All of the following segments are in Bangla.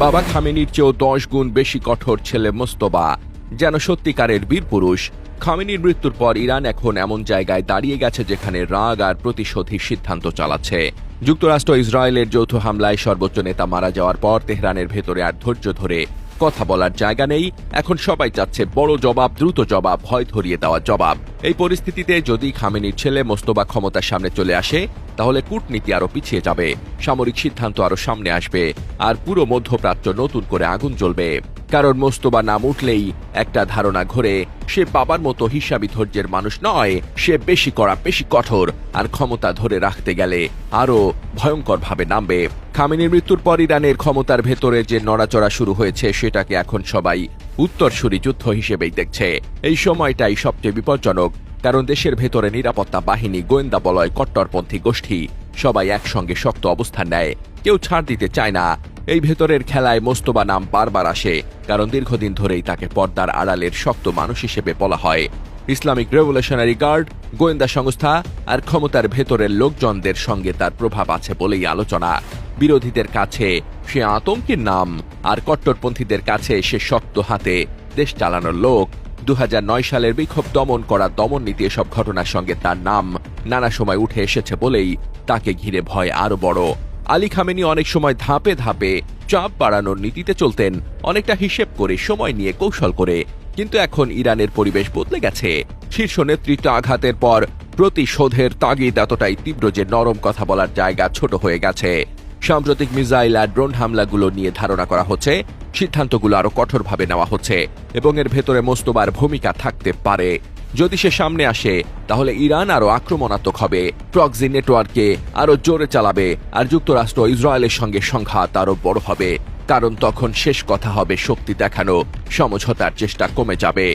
বাবা খামেনির চেয়েও 10 গুণ বেশি কঠোর ছেলে মোস্তফা, যেন সত্যিকারের বীর পুরুষ। খামেনির মৃত্যুর পর ইরান এখন এমন জায়গায় দাঁড়িয়ে গেছে যেখানে রাগ আর প্রতিশোধী সিদ্ধান্ত চালাচ্ছে। যুক্তরাষ্ট্র ইসরায়েলের যৌথ হামলায় সর্বোচ্চ নেতা মারা যাওয়ার পর তেহরানের ভেতরে আর ধৈর্য ধরে কথা বলার জায়গা নেই। এখন সবাই চাচ্ছে বড় জবাব, দ্রুত জবাব, ভয় ধরিয়ে দেওয়া জবাব। এই পরিস্থিতিতে যদি খামেনির ছেলে মোস্তফা ক্ষমতার সামনে চলে আসে, তাহলে কূটনীতি আরো পিছিয়ে যাবে, সামরিক সিদ্ধান্ত আরো সামনে আসবে, আর পুরো মধ্যপ্রাচ্য নতুন করে আগুন জ্বলবে। কারণ মোস্তফা নাম উঠলেই একটা ধারণা ঘোরে, সে বাবার মতো হিসাবী ধৈর্যের মানুষ নয়, সে বেশি কড়া, বেশি কঠোর, আর ক্ষমতা ধরে রাখতে গেলে আরো ভয়ঙ্করভাবে নামবে। খামেনির মৃত্যুর পর ইরানের ক্ষমতার ভেতরে যে নড়াচড়া শুরু হয়েছে সেটাকে এখন সবাই উত্তরসূরি যুদ্ধ হিসেবেই দেখছে। এই সময়টাই সবচেয়ে বিপজ্জনক, কারণ দেশের ভেতরে নিরাপত্তা বাহিনী, গোয়েন্দা বলয়, কট্টরপন্থী গোষ্ঠী সবাই একসঙ্গে শক্ত অবস্থান নেয়, কেউ ছাড় দিতে চায় না। এই ভেতরের খেলায় মোস্তফা নাম বারবার আসে, কারণ দীর্ঘদিন ধরেই তাকে পর্দার আড়ালের শক্ত মানুষ হিসেবে বলা হয়। ইসলামিক রেভলিউশনারি গার্ড, গোয়েন্দা সংস্থা আর ক্ষমতার ভেতরের লোকজনদের সঙ্গে তার প্রভাব আছে বলেই আলোচনা। বিরোধীদের কাছে সে আতঙ্কের নাম, আর কট্টরপন্থীদের কাছে সে শক্ত হাতে দেশ চালানোর লোক। 2009 সালের বিক্ষোভ দমন করা দমন নীতি, এসব ঘটনার সঙ্গে তার নাম নানা সময় উঠে এসেছে বলেই তাকে ঘিরে ভয় আরো বড়। আলী খামেনি অনেক সময় ধাপে ধাপে চাপ বাড়ানোর নীতিতে চলতেন, অনেকটা হিসেব করে, সময় নিয়ে, কৌশল করে। কিন্তু এখন ইরানের পরিবেশ বদলে গেছে। শীর্ষ নেতৃত্ব আঘাতের পর প্রতিশোধের তাগিদ এতটাই তীব্র যে নরম কথা বলার জায়গা ছোট হয়ে গেছে। সাম্প্রতিক মিসাইল আর ড্রোন হামলাগুলো নিয়ে ধারণা করা হচ্ছে, সিদ্ধান্তগুলো আরো কঠোরভাবে নেওয়া হচ্ছে, এবং এর ভেতরে মোস্তফার ভূমিকা থাকতে পারে। যদি সে সামনে আসে, তাহলে ইরান আরো আক্রমণাত্মক হবে, প্রক্সি নেটওয়ার্কে আরো জোরে চালাবে, আর যুক্তরাষ্ট্র ইসরায়েলের সঙ্গে সংঘাত আরো বড় হবে। কারণ তখন শেষ কথা হবে শক্তি দেখানো, সমঝোতার চেষ্টা কমে যাবে।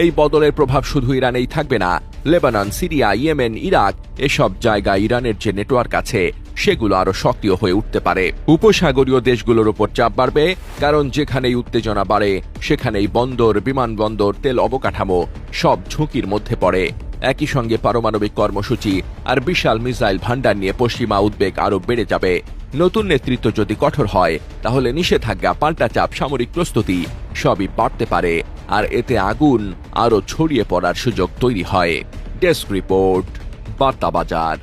এই বদলের প্রভাব শুধু ইরানেই থাকবে না, লেবানন, সিরিয়া, ইয়েমেন, ইরাক, এসব জায়গায় ইরানের যে নেটওয়ার্ক আছে সেগুলো আরো সক্রিয় হয়ে উঠতে পারে। উপসাগরীয় দেশগুলোর উপর চাপ বাড়বে, কারণ যেখানেই উত্তেজনা বাড়ে সেখানেই বন্দর, বিমানবন্দর, তেল অবকাঠামো সব ঝুঁকির মধ্যে পড়ে। একই সঙ্গে পারমাণবিক কর্মসূচি আর বিশাল মিসাইল ভান্ডার নিয়ে পশ্চিমা উদ্বেগ আরো বেড়ে যাবে। নতুন নেতৃত্ব যদি কঠোর হয়, তাহলে নিষেধাজ্ঞা, পাল্টা চাপ, সামরিক প্রস্তুতি সবই বাড়তে পারে, আর এতে আগুন আরো ছড়িয়ে পড়ার সুযোগ তৈরি হয়। ডেস্ক রিপোর্ট, বার্তা বাজার।